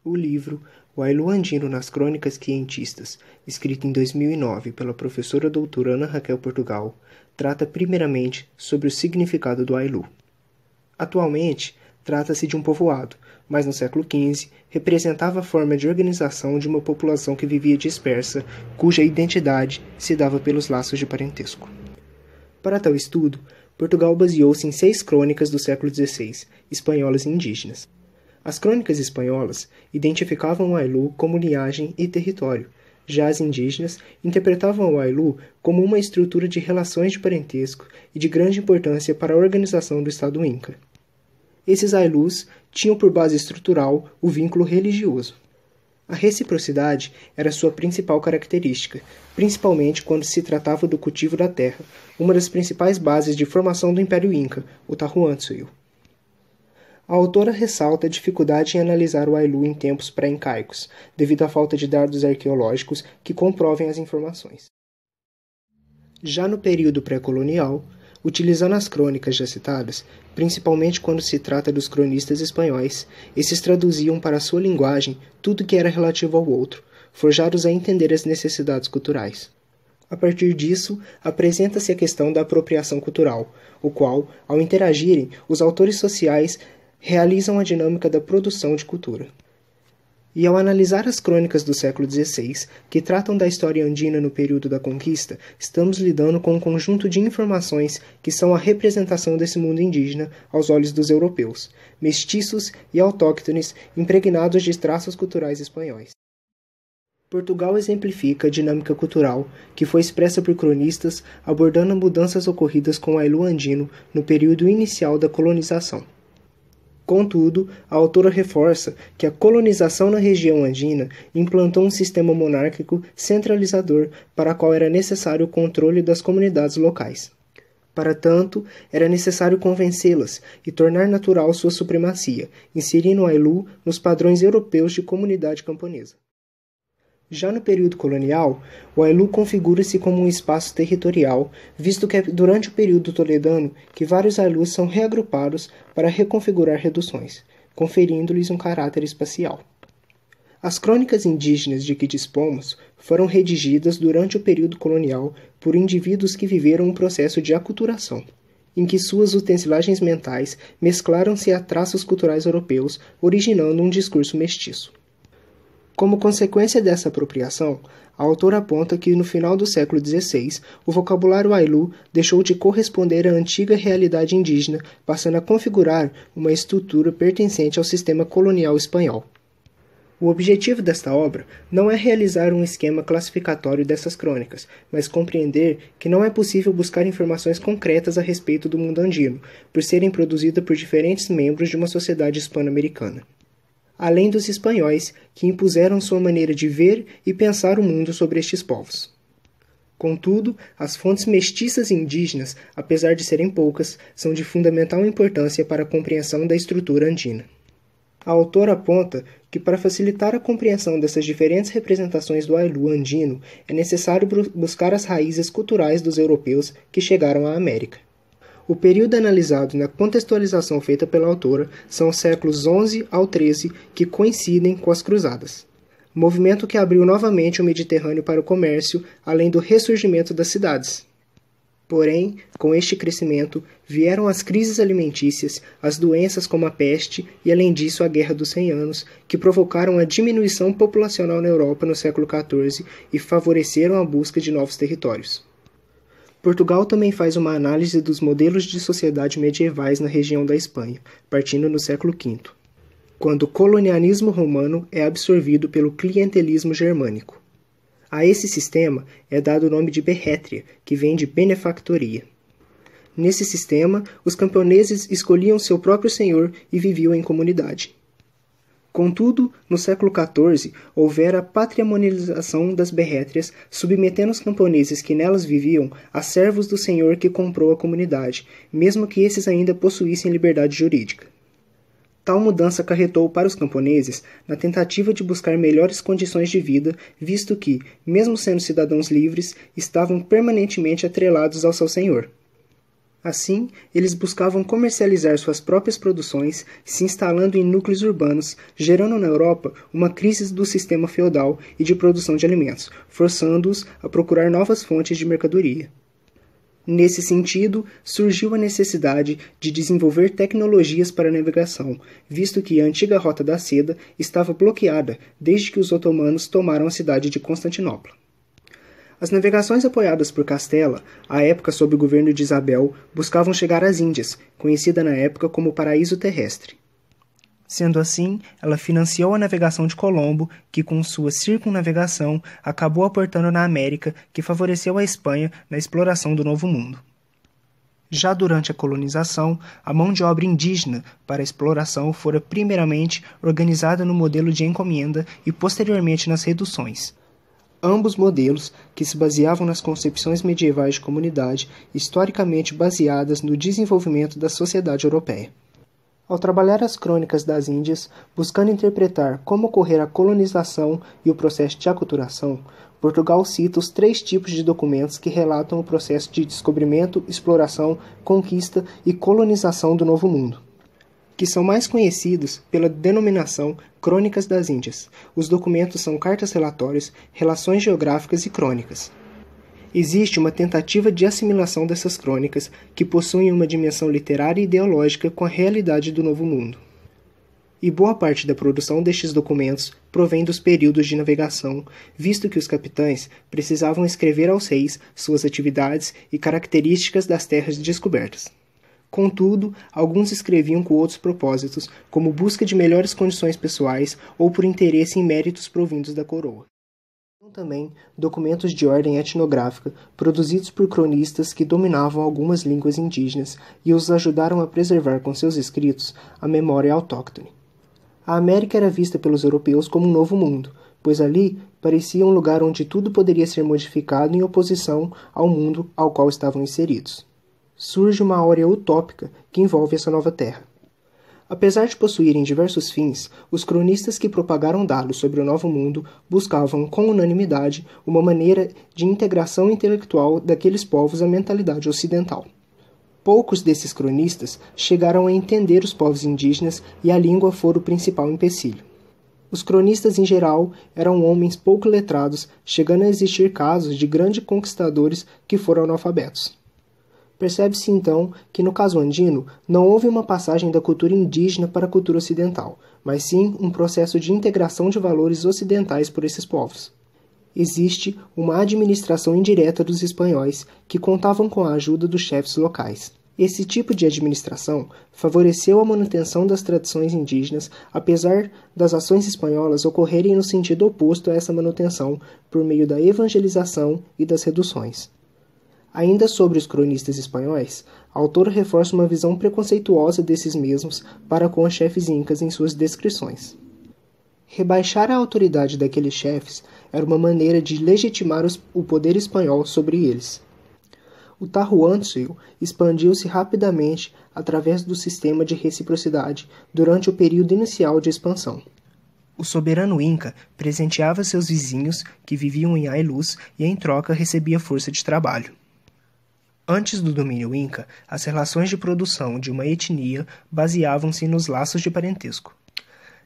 O livro O Ailú Andino nas Crônicas Quentistas, escrito em 2009 pela professora doutora Ana Raquel Portugal, trata primeiramente sobre o significado do Ailú. Atualmente, trata-se de um povoado, mas no século XV representava a forma de organização de uma população que vivia dispersa, cuja identidade se dava pelos laços de parentesco. Para tal estudo, Portugal baseou-se em 6 crônicas do século XVI, espanholas e indígenas. As crônicas espanholas identificavam o Ailú como linhagem e território, já as indígenas interpretavam o Ailú como uma estrutura de relações de parentesco e de grande importância para a organização do Estado Inca. Esses Ailús tinham por base estrutural o vínculo religioso. A reciprocidade era sua principal característica, principalmente quando se tratava do cultivo da terra, uma das principais bases de formação do Império Inca, o Tahuantinsuyo. A autora ressalta a dificuldade em analisar o Ailú em tempos pré-incaicos, devido à falta de dados arqueológicos que comprovem as informações. Já no período pré-colonial, utilizando as crônicas já citadas, principalmente quando se trata dos cronistas espanhóis, esses traduziam para a sua linguagem tudo que era relativo ao outro, forjados a entender as necessidades culturais. A partir disso, apresenta-se a questão da apropriação cultural, o qual, ao interagirem, os autores sociais realizam a dinâmica da produção de cultura. E ao analisar as crônicas do século XVI, que tratam da história andina no período da conquista, estamos lidando com um conjunto de informações que são a representação desse mundo indígena aos olhos dos europeus, mestiços e autóctones impregnados de traços culturais espanhóis. Portugal exemplifica a dinâmica cultural que foi expressa por cronistas abordando mudanças ocorridas com o Ailú andino no período inicial da colonização. Contudo, a autora reforça que a colonização na região andina implantou um sistema monárquico centralizador para o qual era necessário o controle das comunidades locais. Para tanto, era necessário convencê-las e tornar natural sua supremacia, inserindo o Ailú nos padrões europeus de comunidade camponesa. Já no período colonial, o Ailú configura-se como um espaço territorial, visto que é durante o período toledano que vários Ailús são reagrupados para reconfigurar reduções, conferindo-lhes um caráter espacial. As crônicas indígenas de que dispomos foram redigidas durante o período colonial por indivíduos que viveram um processo de aculturação, em que suas utensílias mentais mesclaram-se a traços culturais europeus, originando um discurso mestiço. Como consequência dessa apropriação, a autora aponta que no final do século XVI, o vocabulário Ailú deixou de corresponder à antiga realidade indígena, passando a configurar uma estrutura pertencente ao sistema colonial espanhol. O objetivo desta obra não é realizar um esquema classificatório dessas crônicas, mas compreender que não é possível buscar informações concretas a respeito do mundo andino, por serem produzidas por diferentes membros de uma sociedade hispano-americana, além dos espanhóis, que impuseram sua maneira de ver e pensar o mundo sobre estes povos. Contudo, as fontes mestiças e indígenas, apesar de serem poucas, são de fundamental importância para a compreensão da estrutura andina. A autora aponta que para facilitar a compreensão dessas diferentes representações do Ailú andino, é necessário buscar as raízes culturais dos europeus que chegaram à América. O período analisado na contextualização feita pela autora são os séculos XI ao XIII, que coincidem com as Cruzadas, movimento que abriu novamente o Mediterrâneo para o comércio, além do ressurgimento das cidades. Porém, com este crescimento, vieram as crises alimentícias, as doenças como a peste e, além disso, a Guerra dos 100 Anos, que provocaram a diminuição populacional na Europa no século XIV e favoreceram a busca de novos territórios. Portugal também faz uma análise dos modelos de sociedade medievais na região da Espanha, partindo no século V, quando o colonialismo romano é absorvido pelo clientelismo germânico. A esse sistema é dado o nome de berrétria, que vem de benefactoria. Nesse sistema, os camponeses escolhiam seu próprio senhor e viviam em comunidade. Contudo, no século XIV, houvera a patrimonialização das berrétrias, submetendo os camponeses que nelas viviam a servos do senhor que comprou a comunidade, mesmo que esses ainda possuíssem liberdade jurídica. Tal mudança acarretou para os camponeses na tentativa de buscar melhores condições de vida, visto que, mesmo sendo cidadãos livres, estavam permanentemente atrelados ao seu senhor. Assim, eles buscavam comercializar suas próprias produções, se instalando em núcleos urbanos, gerando na Europa uma crise do sistema feudal e de produção de alimentos, forçando-os a procurar novas fontes de mercadoria. Nesse sentido, surgiu a necessidade de desenvolver tecnologias para a navegação, visto que a antiga Rota da Seda estava bloqueada desde que os otomanos tomaram a cidade de Constantinopla. As navegações apoiadas por Castela, à época sob o governo de Isabel, buscavam chegar às Índias, conhecida na época como Paraíso Terrestre. Sendo assim, ela financiou a navegação de Colombo, que com sua circunnavegação acabou aportando na América, que favoreceu a Espanha na exploração do Novo Mundo. Já durante a colonização, a mão de obra indígena para a exploração fora primeiramente organizada no modelo de encomenda e posteriormente nas reduções. Ambos modelos, que se baseavam nas concepções medievais de comunidade, historicamente baseadas no desenvolvimento da sociedade europeia. Ao trabalhar as crônicas das Índias, buscando interpretar como ocorrera a colonização e o processo de aculturação, Portugal cita os 3 tipos de documentos que relatam o processo de descobrimento, exploração, conquista e colonização do Novo Mundo, que são mais conhecidos pela denominação Crônicas das Índias. Os documentos são cartas-relatórios, relações geográficas e crônicas. Existe uma tentativa de assimilação dessas crônicas, que possuem uma dimensão literária e ideológica com a realidade do Novo Mundo. E boa parte da produção destes documentos provém dos períodos de navegação, visto que os capitães precisavam escrever aos reis suas atividades e características das terras descobertas. Contudo, alguns escreviam com outros propósitos, como busca de melhores condições pessoais ou por interesse em méritos provindos da coroa. Também documentos de ordem etnográfica, produzidos por cronistas que dominavam algumas línguas indígenas e os ajudaram a preservar com seus escritos a memória autóctone. A América era vista pelos europeus como um novo mundo, pois ali parecia um lugar onde tudo poderia ser modificado em oposição ao mundo ao qual estavam inseridos. Surge uma áurea utópica que envolve essa nova terra. Apesar de possuírem diversos fins, os cronistas que propagaram dados sobre o Novo Mundo buscavam, com unanimidade, uma maneira de integração intelectual daqueles povos à mentalidade ocidental. Poucos desses cronistas chegaram a entender os povos indígenas e a língua fora o principal empecilho. Os cronistas, em geral, eram homens pouco letrados, chegando a existir casos de grandes conquistadores que foram analfabetos. Percebe-se, então, que no caso andino não houve uma passagem da cultura indígena para a cultura ocidental, mas sim um processo de integração de valores ocidentais por esses povos. Existe uma administração indireta dos espanhóis que contavam com a ajuda dos chefes locais. Esse tipo de administração favoreceu a manutenção das tradições indígenas, apesar das ações espanholas ocorrerem no sentido oposto a essa manutenção por meio da evangelização e das reduções. Ainda sobre os cronistas espanhóis, a autora reforça uma visão preconceituosa desses mesmos para com os chefes incas em suas descrições. Rebaixar a autoridade daqueles chefes era uma maneira de legitimar o poder espanhol sobre eles. O Tahuantinsuyo expandiu-se rapidamente através do sistema de reciprocidade durante o período inicial de expansão. O soberano Inca presenteava seus vizinhos que viviam em Ailus e em troca recebia força de trabalho. Antes do domínio Inca, as relações de produção de uma etnia baseavam-se nos laços de parentesco.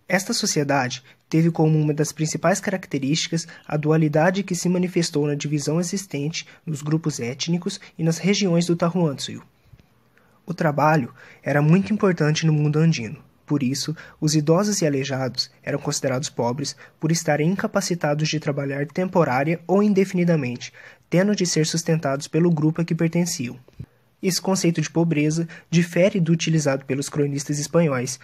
Esta sociedade teve como uma das principais características a dualidade que se manifestou na divisão existente nos grupos étnicos e nas regiões do Tahuantinsuyo. O trabalho era muito importante no mundo andino. Por isso, os idosos e aleijados eram considerados pobres por estarem incapacitados de trabalhar temporária ou indefinidamente, tendo de ser sustentados pelo grupo a que pertenciam. Esse conceito de pobreza difere do utilizado pelos cronistas espanhóis,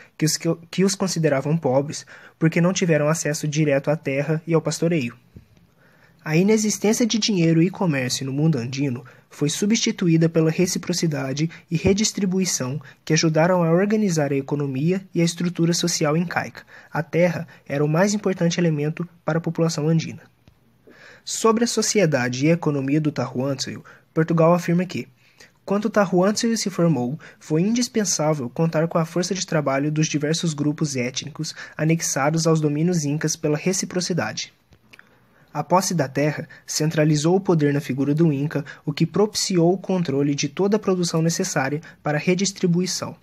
que os consideravam pobres porque não tiveram acesso direto à terra e ao pastoreio. A inexistência de dinheiro e comércio no mundo andino foi substituída pela reciprocidade e redistribuição que ajudaram a organizar a economia e a estrutura social incaica. A terra era o mais importante elemento para a população andina. Sobre a sociedade e a economia do Tahuantinsuyo, Portugal afirma que, quando o Tahuantinsuyo se formou, foi indispensável contar com a força de trabalho dos diversos grupos étnicos anexados aos domínios incas pela reciprocidade. A posse da terra centralizou o poder na figura do Inca, o que propiciou o controle de toda a produção necessária para a redistribuição.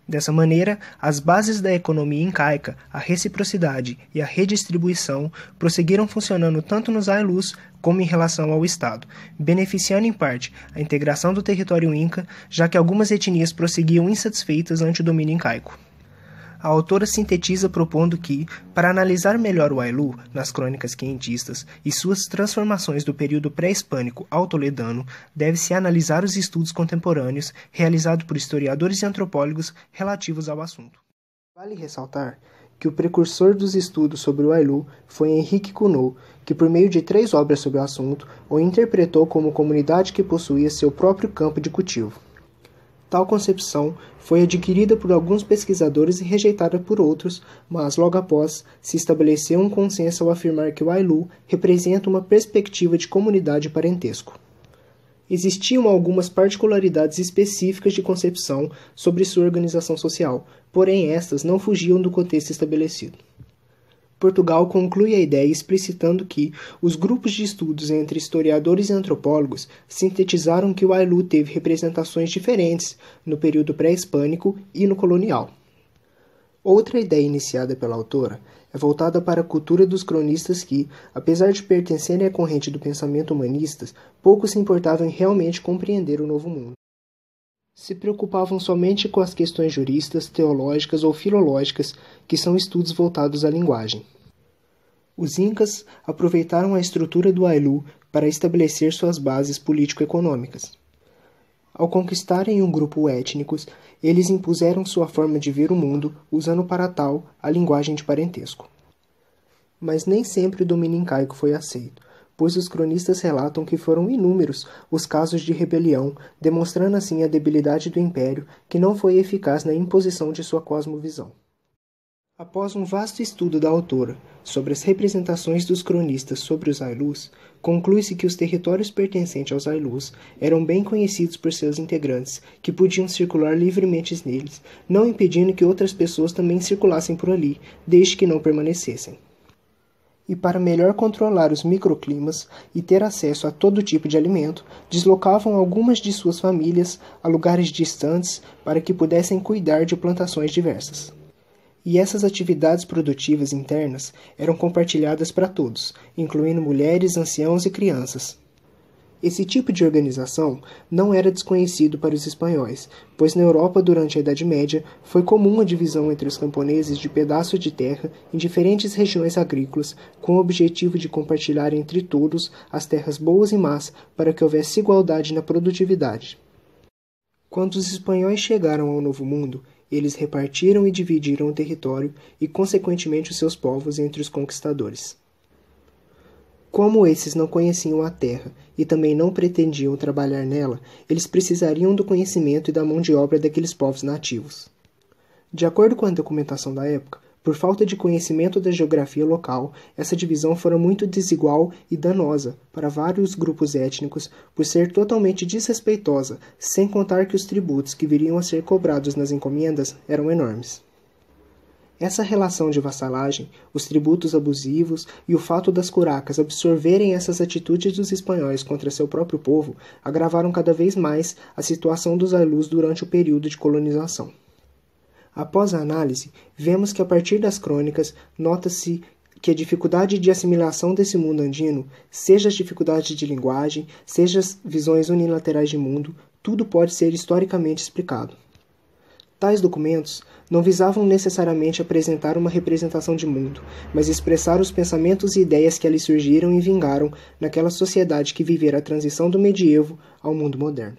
Dessa maneira, as bases da economia incaica, a reciprocidade e a redistribuição, prosseguiram funcionando tanto nos Ailus como em relação ao Estado, beneficiando em parte a integração do território Inca, já que algumas etnias prosseguiam insatisfeitas ante o domínio incaico. A autora sintetiza propondo que, para analisar melhor o Ailu nas crônicas quentistas e suas transformações do período pré-hispânico ao toledano, deve-se analisar os estudos contemporâneos realizados por historiadores e antropólogos relativos ao assunto. Vale ressaltar que o precursor dos estudos sobre o Ailu foi Henrique Cunot, que por meio de 3 obras sobre o assunto, o interpretou como comunidade que possuía seu próprio campo de cultivo. Tal concepção foi adquirida por alguns pesquisadores e rejeitada por outros, mas logo após se estabeleceu um consenso ao afirmar que o Ailu representa uma perspectiva de comunidade e parentesco. Existiam algumas particularidades específicas de concepção sobre sua organização social, porém estas não fugiam do contexto estabelecido. Portugal conclui a ideia explicitando que os grupos de estudos entre historiadores e antropólogos sintetizaram que o Ailu teve representações diferentes no período pré-hispânico e no colonial. Outra ideia iniciada pela autora é voltada para a cultura dos cronistas que, apesar de pertencerem à corrente do pensamento humanista, pouco se importavam em realmente compreender o novo mundo. Se preocupavam somente com as questões juristas, teológicas ou filológicas, que são estudos voltados à linguagem. Os Incas aproveitaram a estrutura do Ailu para estabelecer suas bases político-econômicas. Ao conquistarem um grupo étnico, eles impuseram sua forma de ver o mundo, usando para tal a linguagem de parentesco. Mas nem sempre o domínio incaico foi aceito, pois os cronistas relatam que foram inúmeros os casos de rebelião, demonstrando assim a debilidade do império, que não foi eficaz na imposição de sua cosmovisão. Após um vasto estudo da autora sobre as representações dos cronistas sobre os Ailus, conclui-se que os territórios pertencentes aos Ailus eram bem conhecidos por seus integrantes, que podiam circular livremente neles, não impedindo que outras pessoas também circulassem por ali, desde que não permanecessem. E para melhor controlar os microclimas e ter acesso a todo tipo de alimento, deslocavam algumas de suas famílias a lugares distantes para que pudessem cuidar de plantações diversas. E essas atividades produtivas internas eram compartilhadas para todos, incluindo mulheres, anciãos e crianças. Esse tipo de organização não era desconhecido para os espanhóis, pois na Europa durante a Idade Média foi comum a divisão entre os camponeses de pedaços de terra em diferentes regiões agrícolas, com o objetivo de compartilhar entre todos as terras boas e más para que houvesse igualdade na produtividade. Quando os espanhóis chegaram ao Novo Mundo, eles repartiram e dividiram o território e, consequentemente, os seus povos entre os conquistadores. Como esses não conheciam a terra e também não pretendiam trabalhar nela, eles precisariam do conhecimento e da mão de obra daqueles povos nativos. De acordo com a documentação da época, por falta de conhecimento da geografia local, essa divisão fora muito desigual e danosa para vários grupos étnicos por ser totalmente desrespeitosa, sem contar que os tributos que viriam a ser cobrados nas encomendas eram enormes. Essa relação de vassalagem, os tributos abusivos e o fato das curacas absorverem essas atitudes dos espanhóis contra seu próprio povo agravaram cada vez mais a situação dos Ailus durante o período de colonização. Após a análise, vemos que a partir das crônicas nota-se que a dificuldade de assimilação desse mundo andino, seja as dificuldades de linguagem, seja as visões unilaterais de mundo, tudo pode ser historicamente explicado. Tais documentos não visavam necessariamente apresentar uma representação de mundo, mas expressar os pensamentos e ideias que ali surgiram e vingaram naquela sociedade que vivera a transição do medievo ao mundo moderno.